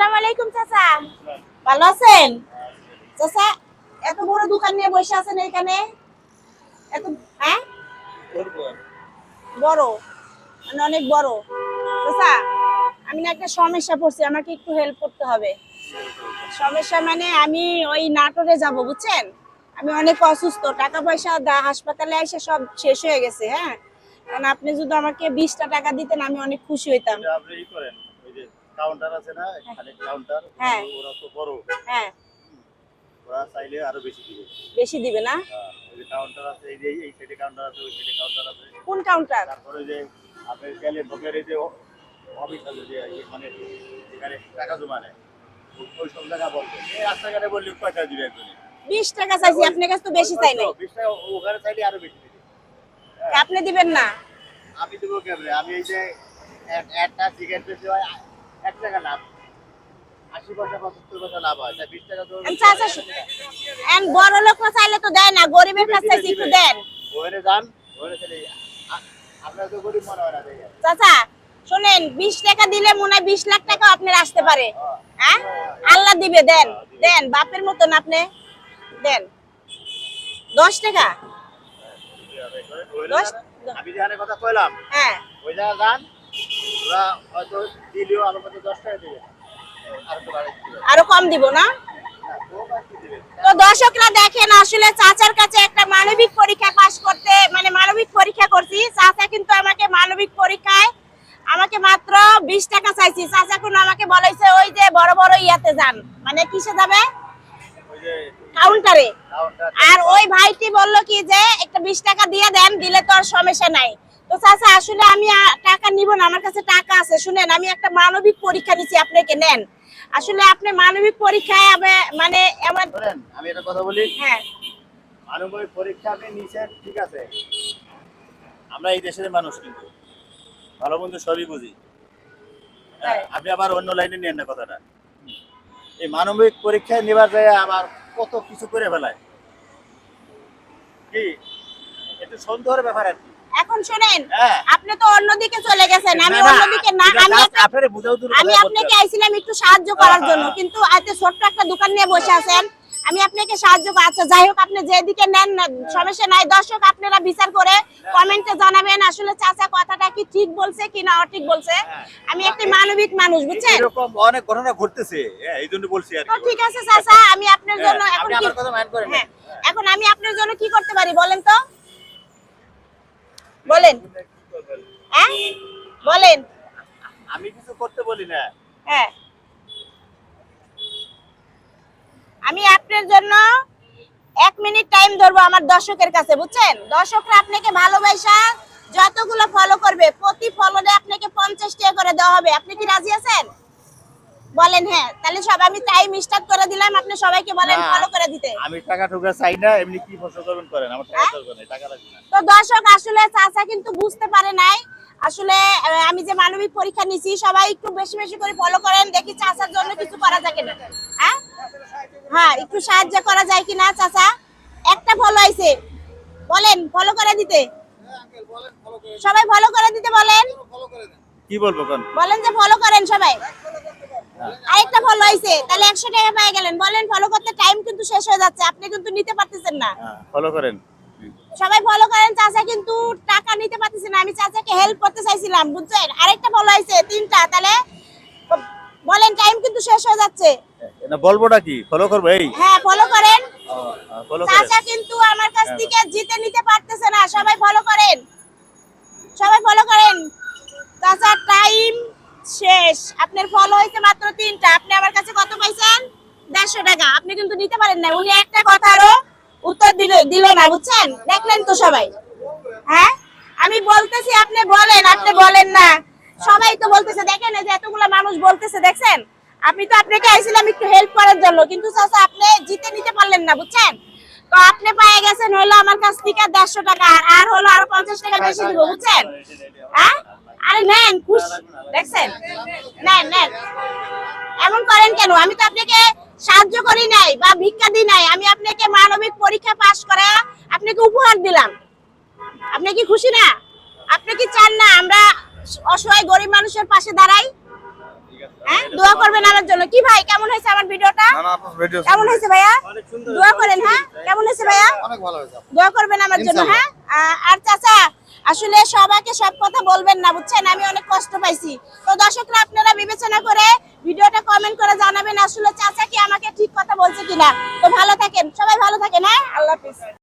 আসসালামু আলাইকুম চাচা, ভালো আছেন? চাচা এত বড় দোকান নিয়ে বসে আছেন এখানে, এত হ্যাঁ বড়, মানে অনেক বড়। চাচা আমি না একটা সমস্যা পড়ছি, আমাকে একটু হেল্প করতে হবে। সমস্যা মানে আমি ওই নাটোরে যাব, বুঝছেন? আমি অনেক অসুস্থ, টাকা পয়সা হাসপাতালে এসে সব শেষ হয়ে গেছে। হ্যাঁ, কারণ আপনি যদি আমাকে 20টা টাকা দিতেন আমি অনেক খুশি হইতাম। আপনি ই করেন, ওই যে কাউন্টার আছে না, এখানে কাউন্টার, হ্যাঁ ওরা তো বড়, হ্যাঁ, ওরা চাইলে আরো বেশি দিবে। বেশি দিবে না? ওই যে কাউন্টার আছে, এই সাইডে কাউন্টার আছে, ওই সাইডে কাউন্টার আছে। কোন কাউন্টার? তারপরে যে আপনি গেলে ঢোকের এই যে অফিস আছে, যে মানে এখানে টাকা জমা নেয়, ওই সব জায়গা বলবে। এই রাস্তাঘাটে বললে পয়সা দিবে একজনই। 20 টাকা চাইছি, আপনার কাছে তো বেশি চাই নাই। 20 টাকা ওখানে চাইলে আরো বেশি দিবে। আপনি দিবেন না? আমি দেবো কেমনে? আমি এই যে একটা সিগারেট বেশি হয় 1 টাকা লাভ, 80 পয়সা 75 পয়সা লাভ হয়, 20 টাকা তো চাচা বড় লোক চাইলে তো দেয় না, গরিবের কাছে চাইছি একটু দেন। ওখানে যান, ওখানে চলে আপনার তো গরিব মনে হয় না। চাচা শুনেন, 20 টাকা দিলে মনে হয় 20 লাখ টাকা আপনার আসতে পারে। হ্যাঁ, আল্লাহ দিবে, দেন দেন, বাপের মতন আপনি দেন। 10 টাকা, 10। আমি যেখানে কথা কইলাম, হ্যাঁ, ওই জায়গা যান, ওরা হয়তো দিলেও আমার কাছে 10 টাকা দিবে, আর তো বাড়াই দিবে। আরো কম দিব না? তো দর্শকরা দেখেন, আসলে চাচার কাছে একটা মানবিক পরীক্ষা পাস করতে, মানে মানবিক পরীক্ষা করছি। চাচা কিন্তু আমাকে মানবিক পরীক্ষায় আমাকে মাত্র 20 টাকা চাইছি। চাচা কোন আমাকে বলেছে ওই যে বড় বড় ইয়াতে যান, মানে কিসে যাবে, ওই যে কাউন্টারে। কাউন্টার, আর ওই ভাইটি বলল কি যে একটা 20 টাকা দিয়ে দেন, দিলে তো আর সমস্যা নাই। তো চাচা আসলে আমি টাকা নিব না, আমার কাছে টাকা আছে। শুনেন, আমি একটা মানবিক পরীক্ষা নিছি, আপনাকে নেন। আসলে আপনি মানবিক পরীক্ষায় মানে এমন। আমি একটা কথা বলি, হ্যাঁ, মানবিক পরীক্ষা আপনি নিছেন, ঠিক আছে, আমরা এই দেশের মানুষ কিন্তু ভালো মন্দ সবই বুঝি। আপনি আবার অন্য লাইনে নিয়েন না কথাটা। এই মানবিক পরীক্ষায় নেবার যায় আবার কত কিছু করে ফেলায়, কি একটু সন্দেহের ব্যাপার আর কি। এখন শুনেন, হ্যাঁ, আপনি তো অন্যদিকে চলে গেছেন, আমি না, না, অন্যদিকে না। এটা আমি just আপনারে বুঝাও দূর আমি কথা বলতে আপনাকে হবে। আইছিলাম একটু সাহায্য করার জন্য, হ্যাঁ। কিন্তু এত ছোট্ট একটা দোকান নিয়ে বসে আছেন, আমি আপনাকে সাহায্য আচ্ছা যাই হোক, আপনি যেদিকে নেন না, সমস্যা নাই। দর্শক আপনারা বিচার করে কমেন্টে জানাবেন আসলে চাচা কথাটা কি ঠিক বলছে কি না অঠিক বলছে। আমি একটা মানবিক মানুষ, বুঝছেন? এরকম অনেক ঘটনা ঘটতেছে, এই জন্য বলছি আর তো কি। ঠিক আছে চাচা, আমি আপনার জন্য এখন আপনি কি, আমার কথা মাইন্ড করেন না। হ্যাঁ, এখন আমি আপনার জন্য কি করতে পারি বলেন তো, বলেন। হ্যাঁ বলেন। আমি কিছু করতে বলি না। হ্যাঁ, আমি আপনার জন্য 1 মিনিট টাইম ধরবো আমার দর্শকের কাছে, বুঝছেন? দর্শকরা আপনাকে ভালোবাসা যতগুলো ফলো করবে, প্রতি ফলোতে আপনাকে 50 টাকা করে দেওয়া হবে। আপনি কি রাজি আছেন? বলেন হ্যাঁ, তাহলে সব আমি টাইম স্টার্ট করে দিলাম, আপনি সবাইকে বলেন না, ফলো করে দিতে। আমি টাকা টুকা চাই না, এমনি কি ফসল করবেন করেন, আমার টাকা দরকার নেই, টাকা লাগবে না। তো দর্শক আসলে চাচা কিন্তু বুঝতে পারে নাই আসলে আমি যে মানবিক পরীক্ষা নিছি। সবাই একটু বেশি বেশি করে ফলো করেন, দেখি চাচার জন্য কিছু করা যায় কিনা। হ্যাঁ হ্যাঁ, একটু সাহায্য করা যায় কিনা। চাচা একটা ফলো আইছে, বলেন ফলো করে দিতে। সবাই ফলো করে দিতে বলেন, কি বলবো কোন? বলেন যে ফলো করেন সবাই। আরেকটা ফলো আইছে, তাহলে 100 টাকা পেয়ে গেলেন। বলেন ফলো করতে, টাইম কিন্তু শেষ হয়ে যাচ্ছে, আপনি কিন্তু নিতে পারতেছেন না। ফলো করেন। সবাই ফলো করেন, চাচা কিন্তু টাকা নিতে পারতেছে না, আমি চাচাকে হেল্প করতে চাইছিলাম, বুঝছেন? আরেকটা ফলো আইছে, 3টা, তাহলে বলেন টাইম কিন্তু শেষ হয়ে যাচ্ছে। না বলবোটা কি, ফলো করবো এই? হ্যাঁ ফলো করেন। ফলো করেন। চাচা কিন্তু আমার কাছ থেকে জিতে নিতে পারতেছে না, সবাই ফলো করেন, সবাই ফলো করেন। চাচা টাইম শেষ, আপনার ফলো হইছে মাত্র 3টা, আপনি আমার কাছে কত পাইছেন? 150 টাকা। আপনি কিন্তু নিতে পারেন না, উনি একটা কথারও উত্তর দিল না, বুঝছেন? দেখলেন তো সবাই। হ্যাঁ, আমি বলতেছি আপনি বলেন, আপনি বলেন না। সবাই তো বলতেছে, দেখেন এই যে এতগুলা মানুষ বলতেছে, দেখছেন? আমি তো আপনাকে আইছিলাম একটু হেল্প করার জন্য, কিন্তু চাচা আপনি জিতে নিতে পারলেন না, বুঝছেন? তো আপনি পেয়ে গেছেন হলো আমার কাছ থেকে 150 টাকা, আর হলো আরো 50 টাকা বেশি দিব, বুঝছেন? হ্যাঁ, আরে নেন, খুশ, দেখছেন? নেন নেন, এমন করেন কেন? আমি তো আপনাকে সাহায্য করি নাই বা ভিক্ষা দিই নাই, আমি আপনাকে মানবিক পরীক্ষা পাস করা আপনাকে উপহার দিলাম। আপনি কি খুশি না? আপনি কি চান না আমরা অসহায় গরিব মানুষের পাশে দাঁড়াই? ঠিক হ্যাঁ দোয়া করবেন আমার জন্য। কি ভাই কেমন হয়েছে আমার ভিডিওটা? না না আপনার ভিডিও কেমন হয়েছে ভাইয়া? দোয়া করেন। হ্যাঁ কেমন হয়েছে ভাইয়া? অনেক ভালো হয়েছে। দোয়া করবেন আমার জন্য। হ্যাঁ আর চাচা আসলে সবাইকে সব কথা বলবেন না বুঝছেন, আমি অনেক কষ্ট পাইছি। তো দর্শকরা আপনারা বিবেচনা করে ভিডিওটা কমেন্ট করে জানাবেন আসলে চাচা কি আমাকে ঠিক কথা বলছে কিনা। তো ভালো থাকেন সবাই, ভালো থাকেন। হ্যাঁ আল্লাহ হাফেজ।